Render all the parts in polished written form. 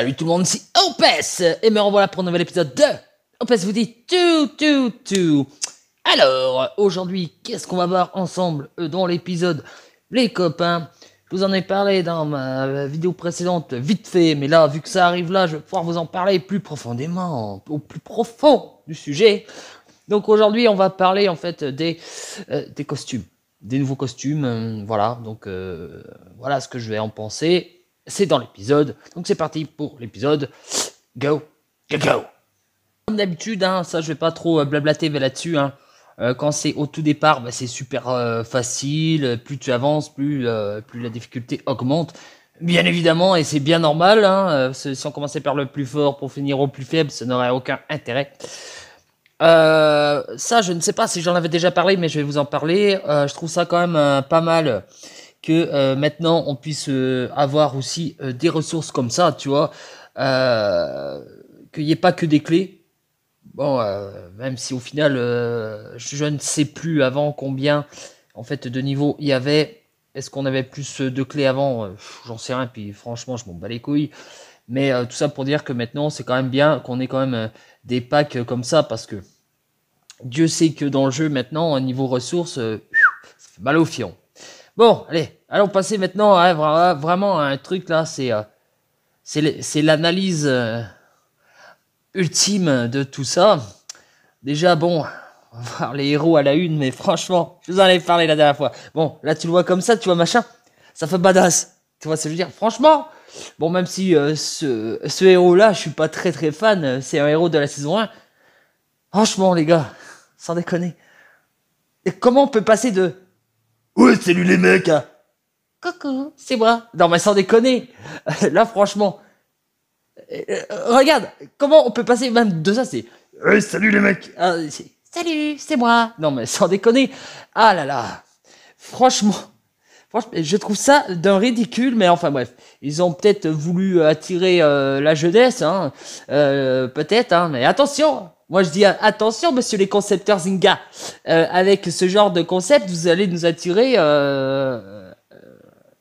Salut tout le monde, ici Opes et me revoilà pour un nouvel épisode de Opes vous dit tout. Alors, aujourd'hui, qu'est-ce qu'on va voir ensemble dans l'épisode? Les copains, je vous en ai parlé dans ma vidéo précédente, vite fait, mais là, vu que ça arrive là, je vais pouvoir vous en parler plus profondément, au plus profond du sujet. Donc aujourd'hui, on va parler en fait des costumes, des nouveaux costumes, voilà, donc voilà ce que je vais en penser. C'est dans l'épisode, donc c'est parti pour l'épisode. Go. Comme d'habitude, hein, ça je vais pas trop blablater là-dessus. Hein. Quand c'est au tout départ, bah, c'est super facile. Plus tu avances, plus la difficulté augmente. Bien évidemment, et c'est bien normal. Hein, si on commençait par le plus fort pour finir au plus faible, ça n'aurait aucun intérêt. Ça, je ne sais pas si j'en avais déjà parlé, mais je vais vous en parler. Je trouve ça quand même pas mal que maintenant on puisse avoir aussi des ressources comme ça, tu vois, qu'il n'y ait pas que des clés. Bon, même si au final, je ne sais plus avant combien en fait de niveaux il y avait. Est-ce qu'on avait plus de clés avant? J'en sais rien, puis franchement, je m'en bats les couilles. Mais tout ça pour dire que maintenant, c'est quand même bien qu'on ait quand même des packs comme ça, parce que Dieu sait que dans le jeu, maintenant, au niveau ressources, ça fait mal au fion. Bon, allons passer maintenant à vraiment à un truc là, c'est l'analyse ultime de tout ça. Déjà, bon, on va voir les héros à la une, mais franchement, je vous en avais parlé la dernière fois. Bon, là tu le vois comme ça, tu vois machin, ça fait badass. Tu vois ce que je veux dire? Franchement, bon, même si ce héros-là, je suis pas très fan, c'est un héros de la saison 1. Franchement, les gars, sans déconner. Et comment on peut passer de ouais, salut les mecs, hein. Coucou, c'est moi. Non, mais sans déconner. Là, franchement. Regarde, comment on peut passer même de ça, c'est hey, salut les mecs. Ah, salut, c'est moi. Non, mais sans déconner. Ah là là. Franchement, je trouve ça d'un ridicule, mais enfin bref. Ils ont peut-être voulu attirer la jeunesse, hein. Peut-être, hein, mais attention. Moi, je dis attention, monsieur les concepteurs Zynga. Avec ce genre de concept, vous allez nous attirer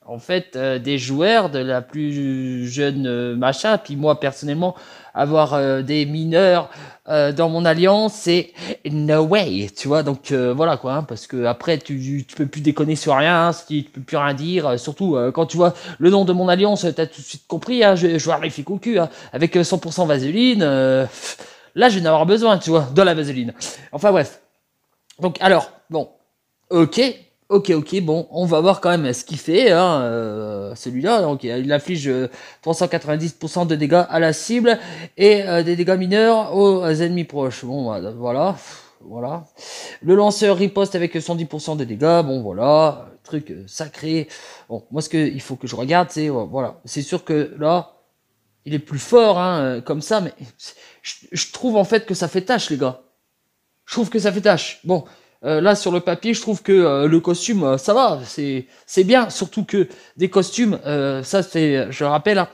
en fait des joueurs de la plus jeune machin. Puis moi, personnellement, avoir des mineurs dans mon alliance, c'est no way, tu vois. Donc voilà quoi, hein, parce que après, tu peux plus déconner sur rien, hein, tu peux plus rien dire. Surtout quand tu vois le nom de mon alliance, t'as tout de suite compris. Hein, je vais voir les flics au cul, hein, avec 100% vaseline. Là, je vais en avoir besoin, tu vois, de la vaseline. Enfin bref. Donc alors, bon, ok, bon, on va voir quand même ce qu'il fait, hein, celui-là. Donc il inflige 390% de dégâts à la cible et des dégâts mineurs aux ennemis proches. Bon, voilà. Le lanceur riposte avec 110% de dégâts. Bon, voilà, truc sacré. Bon, moi ce qu'il faut que je regarde, c'est voilà, c'est sûr que là. Il est plus fort, hein, comme ça, mais je trouve en fait que ça fait tâche, les gars. Je trouve que ça fait tâche. Bon, là sur le papier, je trouve que le costume, ça va, c'est bien. Surtout que des costumes, ça c'est, je le rappelle, hein,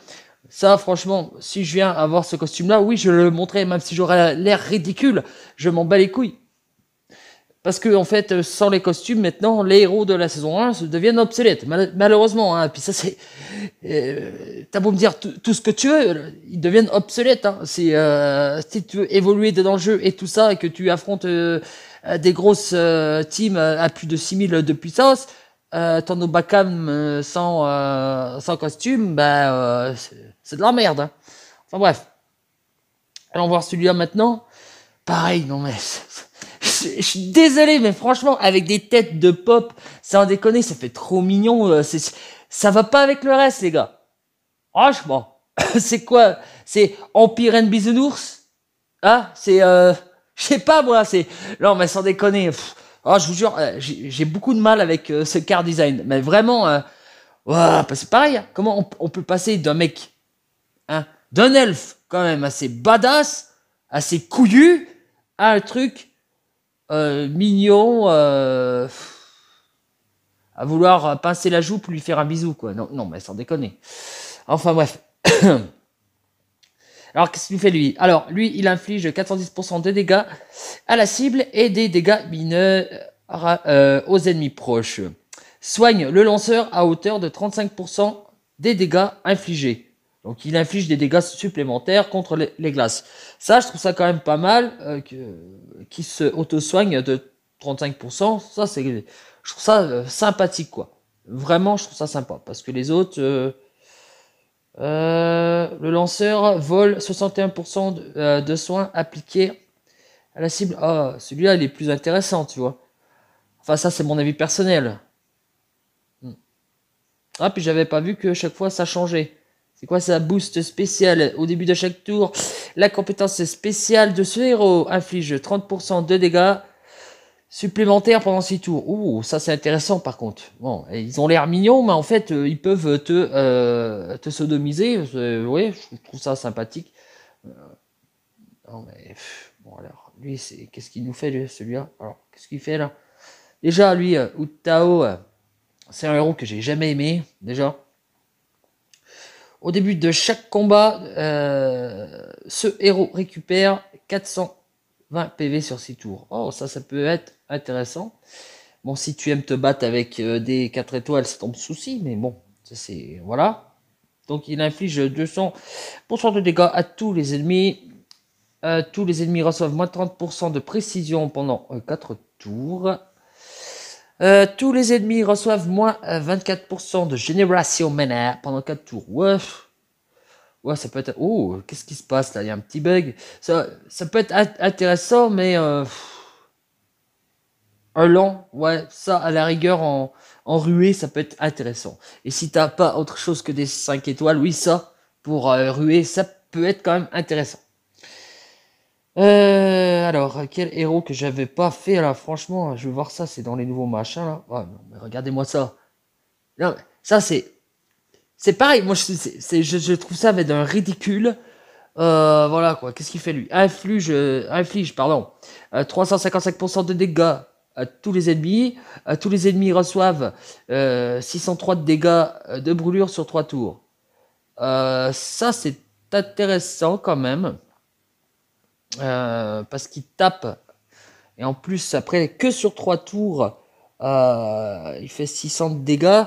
ça franchement, si je viens avoir ce costume-là, oui, je le montrerai, même si j'aurais l'air ridicule, je m'en bats les couilles. Parce que en fait, sans les costumes, maintenant, les héros de la saison 1 se deviennent obsolètes, malheureusement. Hein. Puis ça, c'est, t'as beau me dire tout ce que tu veux, ils deviennent obsolètes. Hein. C'est si tu veux évoluer dans le jeu et tout ça, et que tu affrontes des grosses teams à plus de 6000 de puissance, ton Obakam sans costume, bah, c'est de la merde. Hein. Enfin bref. Allons voir celui-là maintenant. Pareil, non mais... Je suis désolé, mais franchement, avec des têtes de pop, sans déconner, ça fait trop mignon. Ça va pas avec le reste, les gars. Franchement, c'est quoi? C'est Empire and Bisounours? Ah, c'est je sais pas moi. C'est non, mais sans déconner. Oh, je vous jure, j'ai beaucoup de mal avec ce car design. Mais vraiment, bah, c'est pareil. Hein. Comment on peut passer d'un mec, hein, d'un elfe quand même assez badass, assez couillu, à un truc mignon à vouloir pincer la joue pour lui faire un bisou, quoi. Non, mais sans déconner. Enfin, bref. Alors, qu'est-ce qu'il fait, lui? Alors, lui, il inflige 410% de dégâts à la cible et des dégâts mineurs aux ennemis proches. Soigne le lanceur à hauteur de 35% des dégâts infligés. Donc il inflige des dégâts supplémentaires contre les glaces. Ça, je trouve ça quand même pas mal, qui se auto-soigne de 35%. Ça, je trouve ça sympathique, quoi. Vraiment, je trouve ça sympa. Parce que les autres, le lanceur vole 61% de soins appliqués à la cible. Ah, celui-là, il est plus intéressant, tu vois. Enfin, ça, c'est mon avis personnel. Ah, puis j'avais pas vu que chaque fois, ça changeait. C'est quoi ça? Boost spécial au début de chaque tour. La compétence spéciale de ce héros inflige 30% de dégâts supplémentaires pendant 6 tours. Ouh, ça c'est intéressant par contre. Bon, ils ont l'air mignons, mais en fait, ils peuvent te sodomiser. Oui, je trouve ça sympathique. Non, mais, bon, alors, lui, qu'est-ce qu'il nous fait, celui-là? Alors, qu'est-ce qu'il fait là? Déjà, lui, Utao, c'est un héros que j'ai jamais aimé, déjà. Au début de chaque combat, ce héros récupère 420 PV sur 6 tours. Oh, ça peut être intéressant. Bon, si tu aimes te battre avec des 4 étoiles, c'est ton souci, mais bon, ça c'est... Voilà. Donc il inflige 200% de dégâts à tous les ennemis. Tous les ennemis reçoivent moins 30% de précision pendant 4 tours. Tous les ennemis reçoivent moins 24% de génération mana pendant 4 tours. Ouais. Ouais, ça peut être... Oh, qu'est-ce qui se passe là? Il y a un petit bug. Ça peut être intéressant, mais... un lent, ouais, ça, à la rigueur, en ruée, ça peut être intéressant. Et si t'as pas autre chose que des 5 étoiles, oui, ça, pour ruée, ça peut être quand même intéressant. Alors, quel héros que j'avais pas fait là, franchement, je vais voir ça, c'est dans les nouveaux machins là. Oh, non, mais regardez-moi ça. Non, ça c'est pareil, moi je trouve ça mais d'un ridicule. Voilà quoi, qu'est-ce qu'il fait lui? Inflige, pardon, 355% de dégâts à tous les ennemis. Tous les ennemis reçoivent 603 de dégâts de brûlure sur 3 tours. Ça c'est intéressant quand même. Parce qu'il tape. Et en plus, après, que sur 3 tours, il fait 600 de dégâts.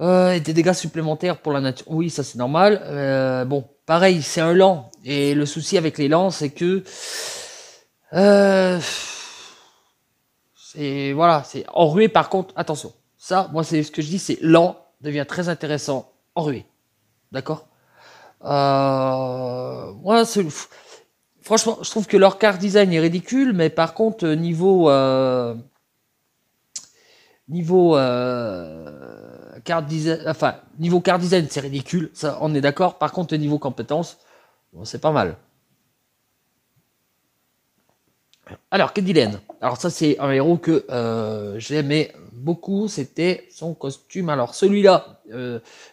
Et des dégâts supplémentaires pour la nature. Oui, ça c'est normal. Bon, pareil, c'est un lent. Et le souci avec les lents, c'est que... c'est... Voilà, c'est en ruée par contre, attention. Ça, moi, c'est ce que je dis, c'est lent devient très intéressant en ruée. D'accord Moi, c'est... Franchement, je trouve que leur card design est ridicule, mais par contre, niveau card design, enfin, niveau card design, c'est ridicule, ça, on est d'accord. Par contre, niveau compétence, bon, c'est pas mal. Alors, Kedillen. Alors, ça, c'est un héros que j'aimais beaucoup. C'était son costume. Alors, celui-là,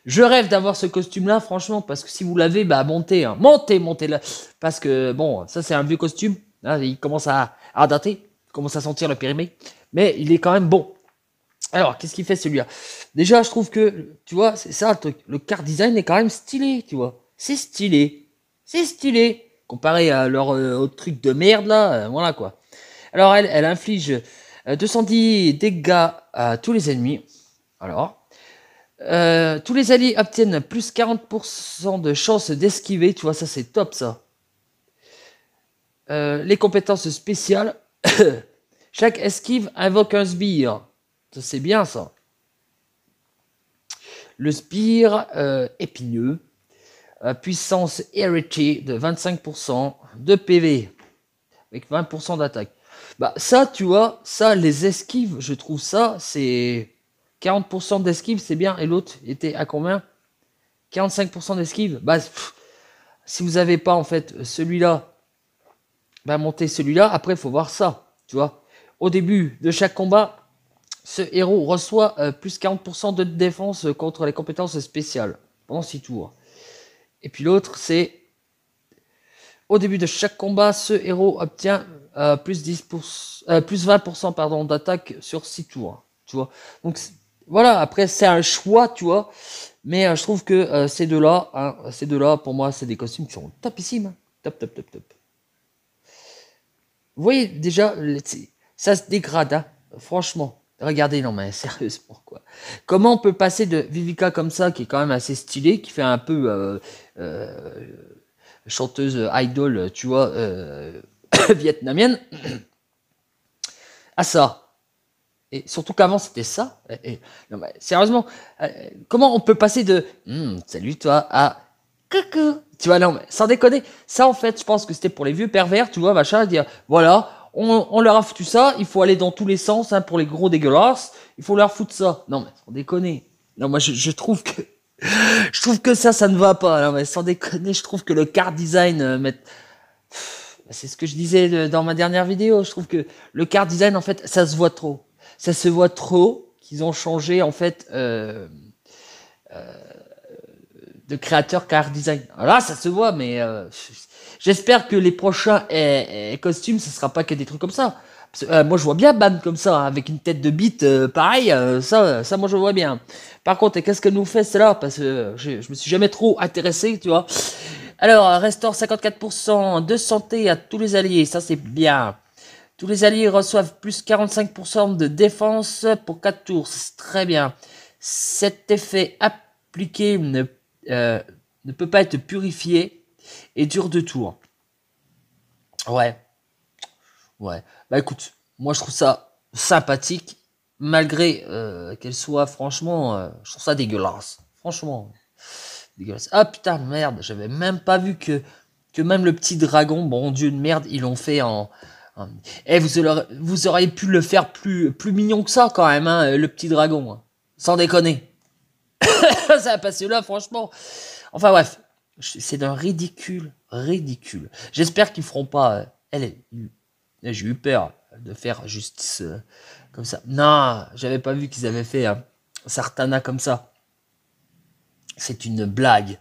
je rêve d'avoir ce costume-là, franchement, parce que si vous l'avez, bah, montez, hein. Montez là. Parce que, bon, ça, c'est un vieux costume. Hein, il commence à dater. Il commence à sentir le périmé. Mais il est quand même bon. Alors, qu'est-ce qu'il fait celui-là? Déjà, je trouve que, tu vois, c'est ça le truc. Le card design est quand même stylé, tu vois. C'est stylé. C'est stylé. Comparé à leur autre truc de merde, là, voilà quoi. Alors, elle inflige 210 dégâts à tous les ennemis. Alors, tous les alliés obtiennent plus 40% de chance d'esquiver. Tu vois, ça, c'est top, ça. Les compétences spéciales. Chaque esquive invoque un sbire. Ça, c'est bien, ça. Le sbire épineux. Puissance héritée de 25% de PV. Avec 20% d'attaque. Bah, ça, tu vois, ça, les esquives, je trouve ça, c'est 40% d'esquive, c'est bien. Et l'autre était à combien? 45% d'esquive. Bah, si vous n'avez pas, en fait, celui-là, bah, montez celui-là. Après, il faut voir ça, tu vois. Au début de chaque combat, ce héros reçoit plus 40% de défense contre les compétences spéciales pendant 6 tours. Et puis l'autre, c'est au début de chaque combat, ce héros obtient plus 20% pardon, d'attaque sur 6 tours. Tu vois. Donc voilà, après c'est un choix, tu vois. Mais je trouve que ces deux-là, pour moi, c'est des costumes qui sont topissimes. Top, top, top, top. Vous voyez déjà, ça se dégrade, hein, franchement. Regardez, non mais sérieusement quoi. Comment on peut passer de Vivica comme ça, qui est quand même assez stylée, qui fait un peu chanteuse idol, tu vois, vietnamienne, à ça. Et surtout qu'avant c'était ça. Non, mais, sérieusement, comment on peut passer de salut toi à coucou. Tu vois, non, mais sans déconner, ça en fait, je pense que c'était pour les vieux pervers, tu vois, machin, dire voilà, on leur a foutu ça, il faut aller dans tous les sens, hein, pour les gros dégueulasses, il faut leur foutre ça. Non, mais sans déconner. Non, moi je trouve que je trouve que ça ne va pas. Non, mais sans déconner, je trouve que le card design c'est ce que je disais dans ma dernière vidéo. Je trouve que le card design, en fait, ça se voit trop. Ça se voit trop qu'ils ont changé, en fait, de créateur card design. Alors là, ça se voit, mais j'espère que les prochains costumes, ce sera pas que des trucs comme ça. Moi, je vois bien Ban comme ça, hein, avec une tête de bite pareil. Ça, moi, je vois bien. Par contre, qu'est-ce qu'elle nous fait, celle-là? Parce que je me suis jamais trop intéressé, tu vois. Alors, restaure 54% de santé à tous les alliés, ça c'est bien. Tous les alliés reçoivent plus 45% de défense pour 4 tours, c'est très bien. Cet effet appliqué ne peut pas être purifié et dure 2 tours. Ouais, ouais. Bah écoute, moi je trouve ça sympathique, malgré qu'elle soit, franchement, je trouve ça dégueulasse. Franchement. Dégueulasse. Ah putain, merde, j'avais même pas vu que même le petit dragon, bon dieu de merde, ils l'ont fait en... Eh, vous auriez pu le faire plus mignon que ça quand même, hein, le petit dragon. Hein. Sans déconner. Ça a passé là, franchement. Enfin bref, c'est d'un ridicule, ridicule. J'espère qu'ils feront pas... j'ai eu peur de faire justice comme ça. Non, j'avais pas vu qu'ils avaient fait Sartana comme ça. C'est une blague.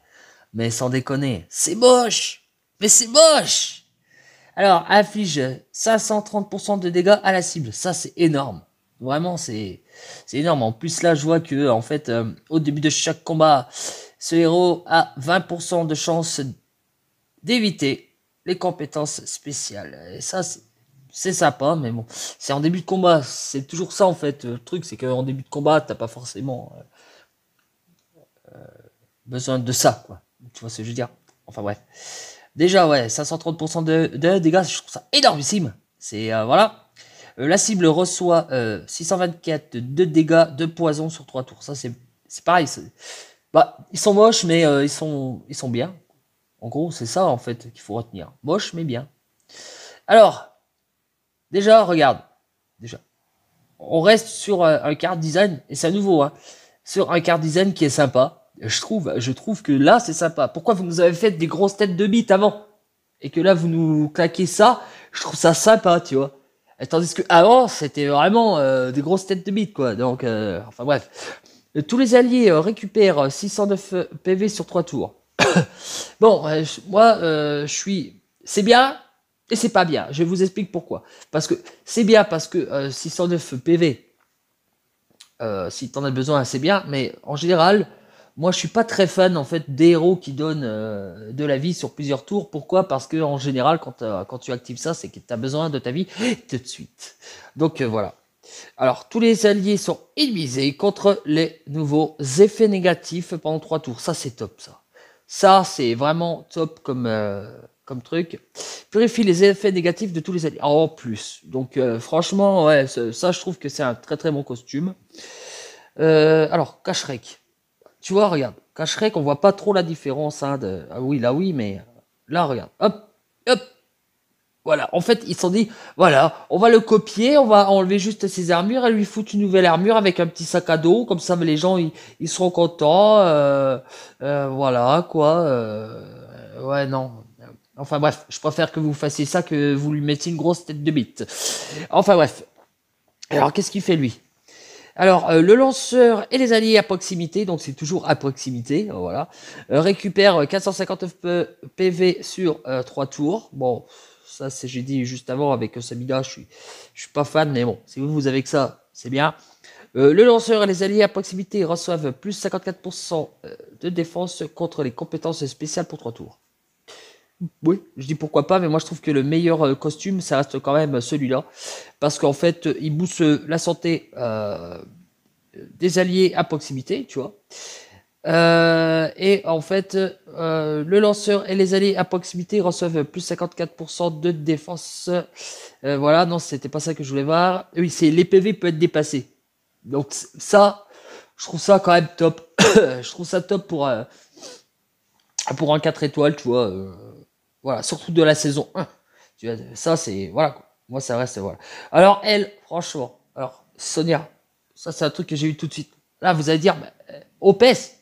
Mais sans déconner, c'est moche. Mais c'est moche. Alors, inflige 530% de dégâts à la cible. Ça, c'est énorme. Vraiment, c'est énorme. En plus, là, je vois que, en fait, au début de chaque combat, ce héros a 20% de chance d'éviter les compétences spéciales. Et ça, c'est sympa, mais bon, c'est en début de combat. C'est toujours ça, en fait. Le truc, c'est qu'en début de combat, t'as pas forcément besoin de ça, quoi. Tu vois ce que je veux dire? Enfin bref. Déjà, ouais, 530% de dégâts, je trouve ça énormissime. C'est, voilà. La cible reçoit 624 de dégâts de poison sur 3 tours. Ça, c'est pareil. Bah, ils sont moches, mais ils sont bien. En gros, c'est ça, en fait, qu'il faut retenir. Moche, mais bien. Alors, déjà, regarde. Déjà. On reste sur un card design, et c'est à nouveau, hein, sur un card design qui est sympa. Je trouve que là, c'est sympa. Pourquoi vous nous avez fait des grosses têtes de bite avant? Et que là, vous nous claquez ça, je trouve ça sympa, tu vois. Et tandis que avant, c'était vraiment des grosses têtes de bite, quoi. Donc, enfin bref. Tous les alliés récupèrent 609 PV sur 3 tours. Bon, moi, je suis... C'est bien et c'est pas bien. Je vous explique pourquoi. Parce que c'est bien parce que 609 PV, si t'en as besoin, c'est bien. Mais en général... Moi, je suis pas très fan en fait des héros qui donnent de la vie sur plusieurs tours. Pourquoi? Parce que en général, quand tu actives ça, c'est que tu as besoin de ta vie tout de suite. Donc voilà. Alors, tous les alliés sont immunisés contre les nouveaux effets négatifs pendant 3 tours. Ça, c'est top, ça. Ça, c'est vraiment top comme truc. Purifie les effets négatifs de tous les alliés. En plus. Donc, franchement, ouais, ça, je trouve que c'est un très très bon costume. Alors, Kashrek. Tu vois, regarde, Kashrek, on voit pas trop la différence. Hein, Ah oui, là oui, mais là, regarde. Hop, hop. Voilà, en fait, ils se sont dit, voilà, on va le copier, on va enlever juste ses armures et lui foutre une nouvelle armure avec un petit sac à dos, comme ça les gens, ils seront contents. Voilà, quoi. Ouais, non. Enfin bref, je préfère que vous fassiez ça que vous lui mettiez une grosse tête de bite. Enfin bref. Alors, qu'est-ce qu'il fait, lui? Alors, le lanceur et les alliés à proximité, donc c'est toujours à proximité, voilà, récupère 459 PV sur 3 tours. Bon, ça, c'est j'ai dit juste avant avec Samida, je suis pas fan, mais bon, si vous avez que ça, c'est bien. Le lanceur et les alliés à proximité reçoivent plus 54% de défense contre les compétences spéciales pour 3 tours. Oui, je dis pourquoi pas, mais moi je trouve que le meilleur costume, ça reste quand même celui-là. Parce qu'en fait, il booste la santé des alliés à proximité, tu vois. Et en fait, le lanceur et les alliés à proximité reçoivent plus 54% de défense. Voilà, non, c'était pas ça que je voulais voir. Oui, c'est les PV peut être dépassé. Donc ça, je trouve ça quand même top. Je trouve ça top pour un 4 étoiles, tu vois. Voilà, surtout de la saison 1. Tu vois, ça, c'est. Voilà, quoi. Moi, ça reste. Voilà. Alors, elle, franchement. Alors, Sonia, ça, c'est un truc que j'ai eu tout de suite. Là, vous allez dire, bah, OPS,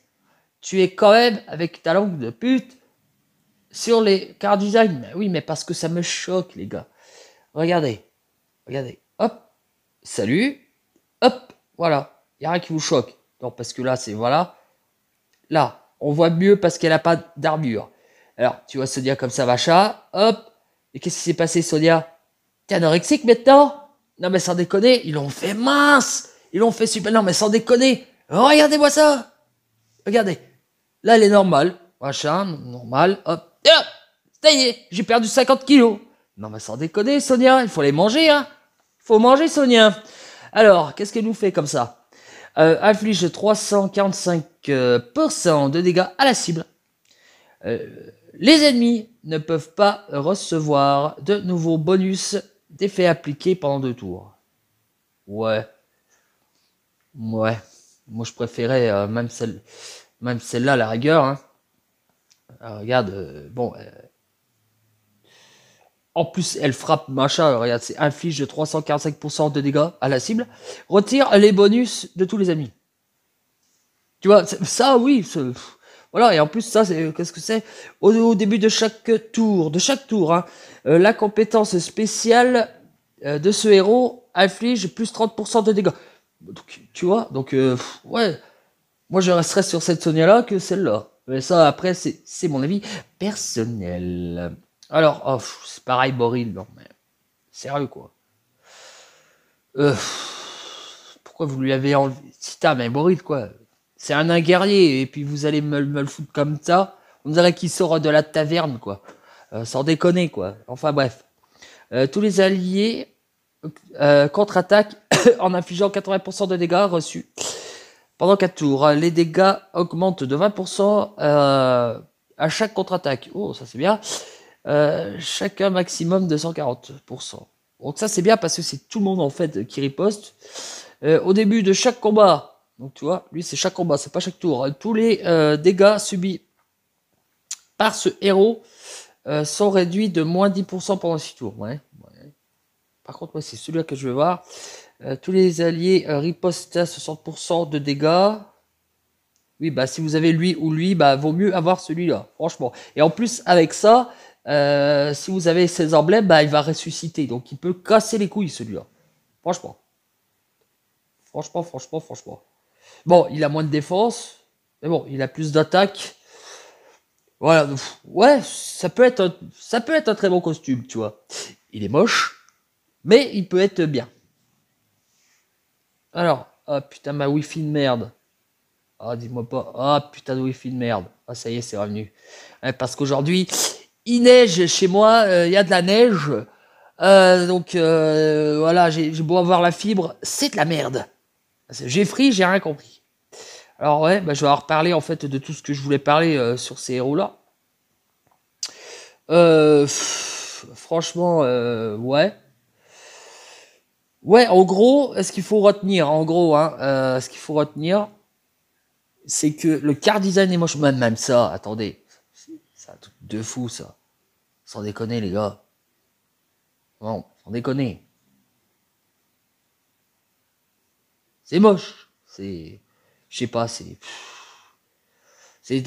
tu es quand même, avec ta langue de pute, sur les car design. Mais oui, mais parce que ça me choque, les gars. Regardez. Regardez. Hop. Salut. Hop. Voilà. Il n'y a rien qui vous choque. Non, parce que là, c'est. Voilà. Là, on voit mieux parce qu'elle n'a pas d'armure. Alors, tu vois Sonia comme ça, Vacha, hop. Et qu'est-ce qui s'est passé, Sonia? T'es anorexique maintenant? Non, mais sans déconner, ils l'ont fait mince. Ils l'ont fait super. Non, mais sans déconner. Regardez-moi ça. Regardez. Là, elle est normale. Machin, normal, hop. Et hop. Ça y est, j'ai perdu 50 kilos. Non, mais sans déconner, Sonia, il faut les manger, hein. Il faut manger, Sonia. Alors, qu'est-ce qu'elle nous fait comme ça? Inflige 345% de dégâts à la cible. Les ennemis ne peuvent pas recevoir de nouveaux bonus d'effets appliqués pendant 2 tours. Ouais. Ouais. Moi, je préférais même celle-là, la rigueur. Hein. Regarde, bon. En plus, elle frappe machin. Regarde, c'est inflige de 345% de dégâts à la cible. Retire les bonus de tous les ennemis. Tu vois, ça, oui. Voilà, et en plus, ça, c'est qu'est-ce que c'est au début de chaque tour, hein, la compétence spéciale de ce héros inflige plus 30% de dégâts. Donc, tu vois, donc, ouais, moi je resterais sur cette Sonia-là que celle-là. Mais ça, après, c'est mon avis personnel. Alors, oh, c'est pareil, Boril, non, mais sérieux, quoi. Euh, Pourquoi vous lui avez enlevé... Si t'as, mais Boril, quoi. C'est un nain guerrier, et puis vous allez me le foutre comme ça. On dirait qu'il sort de la taverne, quoi. Sans déconner, quoi. Enfin, bref. Tous les alliés contre-attaquent en infligeant 80% de dégâts reçus. Pendant 4 tours, les dégâts augmentent de 20% à chaque contre-attaque. Oh, ça c'est bien. Chacun maximum de 140%. Donc ça c'est bien parce que c'est tout le monde en fait qui riposte. Au début de chaque combat, donc tu vois, lui c'est chaque combat, c'est pas chaque tour. Tous les dégâts subis par ce héros sont réduits de moins 10% pendant 6 tours. Ouais. Par contre, ouais, c'est celui-là que je veux voir. Tous les alliés ripostent à 60% de dégâts. Oui, bah si vous avez lui ou lui, bah vaut mieux avoir celui-là, franchement. Et en plus, avec ça, si vous avez ces emblèmes, bah il va ressusciter. Donc il peut casser les couilles, celui-là. Franchement. Franchement. Bon, il a moins de défense. Mais bon, il a plus d'attaque. Voilà. Ouais, ça peut être un très bon costume, tu vois. Il est moche, mais il peut être bien. Alors, ah putain, ma wifi de merde. Ah, dis-moi pas. Ah, putain de wifi de merde. Ah, ça y est, c'est revenu. Ouais, parce qu'aujourd'hui, il neige chez moi, il y a de la neige. Donc, voilà, j'ai beau avoir la fibre, c'est de la merde. J'ai free, j'ai rien compris. Alors, ouais, bah, je vais en reparler en fait de tout ce que je voulais parler sur ces héros-là. Franchement, ouais. Ouais, en gros, ce qu'il faut retenir, ce qu'il faut retenir, c'est que le car design est moche. Même ça, attendez. C'est un truc de fou, ça. Sans déconner, les gars. Non, sans déconner. C'est moche. Je sais pas, c'est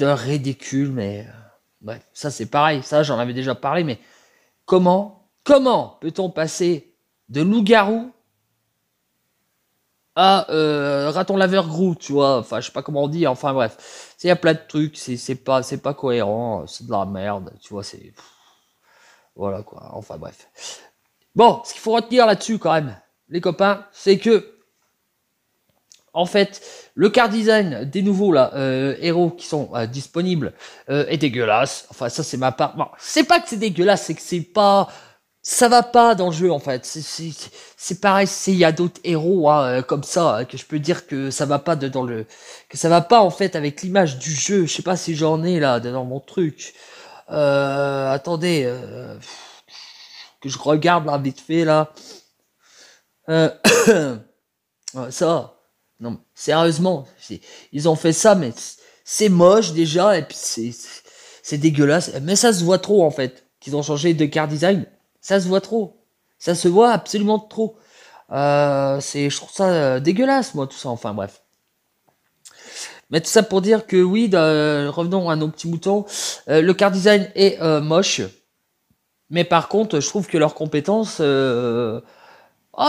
un ridicule, mais bref, ça c'est pareil. Ça, j'en avais déjà parlé, mais comment peut-on passer de loup-garou à raton laveur Groot, tu vois? Enfin, je sais pas comment on dit. Enfin bref, il y a plein de trucs. C'est pas cohérent. C'est de la merde, tu vois? Voilà quoi. Enfin bref. Bon, ce qu'il faut retenir là-dessus quand même, les copains, c'est que en fait, le car design des nouveaux là, héros qui sont disponibles est dégueulasse. Enfin, ça c'est ma part. Bon, c'est pas que c'est dégueulasse, c'est que c'est pas, ça va pas dans le jeu en fait. C'est pareil, il y a d'autres héros hein, comme ça que je peux dire que ça va pas dans le, que ça va pas en fait avec l'image du jeu. Je sais pas si j'en ai là dans mon truc. Attendez, que je regarde là vite fait là. Ça. Non, sérieusement, ils ont fait ça, mais c'est moche déjà, et puis c'est dégueulasse. Mais ça se voit trop en fait, qu'ils ont changé de car design. Ça se voit trop. Ça se voit absolument trop. Je trouve ça dégueulasse, moi, tout ça. Enfin, bref. Mais tout ça pour dire que oui, revenons à nos petits moutons. Le car design est moche. Mais par contre, je trouve que leurs compétences...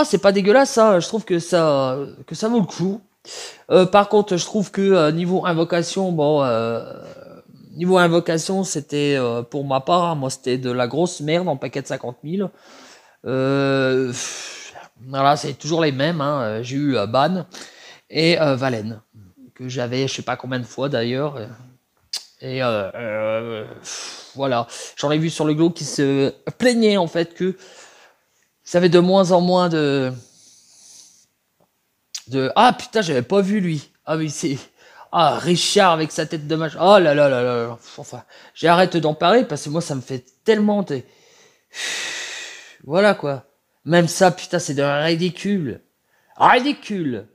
c'est pas dégueulasse, ça. Je trouve que ça vaut le coup. Par contre, je trouve que niveau invocation, bon... niveau invocation, c'était pour ma part, moi c'était de la grosse merde en paquet de 50 000. Voilà, c'est toujours les mêmes. Hein. J'ai eu Ban et Valen, que j'avais je sais pas combien de fois d'ailleurs. Et voilà, j'en ai vu sur le Glow qui se plaignait en fait que ça avait de moins en moins de... Ah putain, j'avais pas vu lui. Ah oui, c'est... Ah, Richard avec sa tête de mage. Oh là là là là. Enfin, j'arrête d'en parler parce que moi ça me fait tellement... Voilà quoi. Même ça, putain, c'est de ridicule. Ridicule.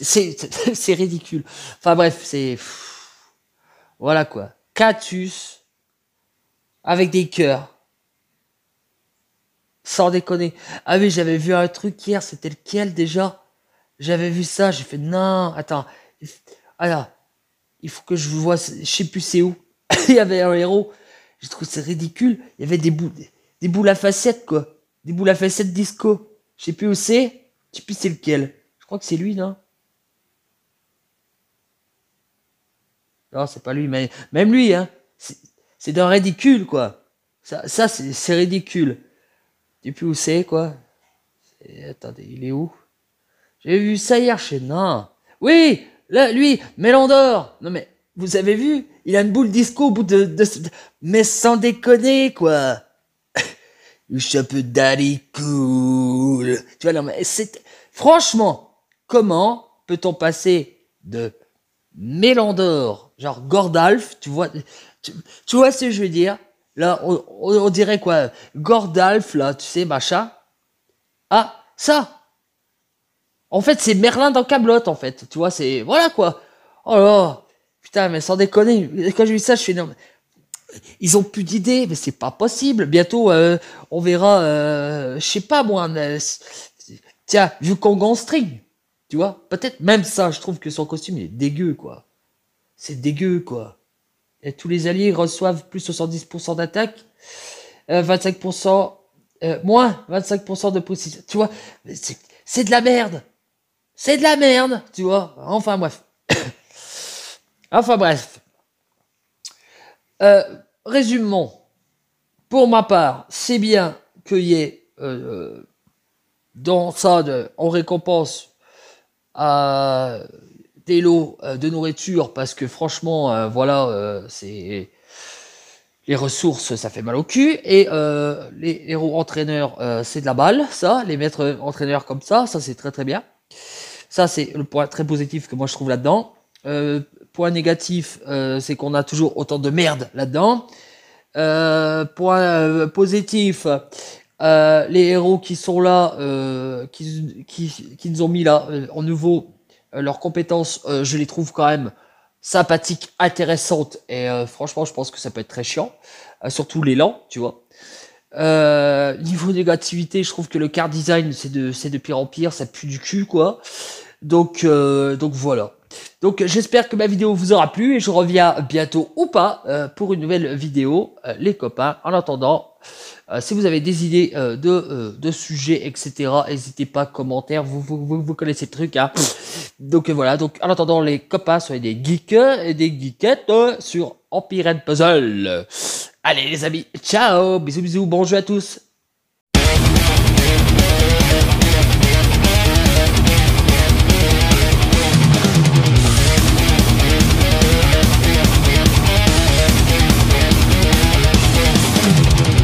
C'est ridicule. Enfin bref, c'est... Voilà quoi. Catus avec des cœurs. Sans déconner. Ah oui, j'avais vu un truc hier, c'était lequel déjà? J'avais vu ça, j'ai fait non, attends. Alors, il faut que je vois, je sais plus c'est où. Il y avait un héros. Je trouve c'est ridicule. Il y avait des boules à facettes quoi. Des boules à facettes disco. Je sais plus où c'est. Je sais plus c'est lequel. Je crois que c'est lui, non? Non, c'est pas lui, mais même lui, hein. C'est d'un ridicule, quoi. Ça c'est ridicule. Je sais plus où c'est, quoi. Attendez, il est où? J'ai vu ça hier chez... Non. Oui, là, lui, Mélandor. Non, mais, vous avez vu? Il a une boule disco au bout Mais sans déconner, quoi. Le chapeau daddy cool. Tu vois, non, mais c'est... Franchement, comment peut-on passer de Mélandor, genre Gordalf, tu vois, tu vois ce que je veux dire? Là, on dirait quoi? Gordalf, là, tu sais, machin. Ah, ça! En fait, c'est Merlin dans Camelot, en fait. Tu vois, c'est... Voilà, quoi. Oh là, putain, mais sans déconner. Quand j'ai vu ça, je fais... Non, mais... Ils ont plus d'idées, mais c'est pas possible. Bientôt, on verra... je sais pas, moi... tiens, Wukong en string. Tu vois? Peut-être même ça, je trouve que son costume, il est dégueu, quoi. C'est dégueu, quoi. Et tous les alliés reçoivent plus 70% d'attaque. 25%... moins 25% de précision. Tu vois? C'est de la merde. C'est de la merde, tu vois. Enfin bref. Enfin bref. Résumons. Pour ma part, c'est bien qu'il y ait dans ça, on récompense des lots de nourriture parce que franchement, voilà, c'est les ressources, ça fait mal au cul. Et les héros entraîneurs, c'est de la balle, ça. Les maîtres entraîneurs comme ça c'est très très bien. Ça, c'est le point très positif que moi je trouve là-dedans. Point négatif, c'est qu'on a toujours autant de merde là-dedans. Point positif, les héros qui sont là, qui nous ont mis là en nouveau, leurs compétences, je les trouve quand même sympathiques, intéressantes. Et franchement, je pense que ça peut être très chiant. Surtout les lents, tu vois. Niveau négativité, je trouve que le car design c'est de pire en pire, ça pue du cul quoi. Donc voilà. Donc j'espère que ma vidéo vous aura plu et je reviens bientôt ou pas pour une nouvelle vidéo, les copains. En attendant, si vous avez des idées de sujets, etc., n'hésitez pas, commentaires, vous connaissez le truc. Hein. Donc voilà, donc en attendant les copains, soyez des geeks et des geekettes sur Empire and Puzzle. Allez les amis, ciao, bisous bisous, bonjour à tous.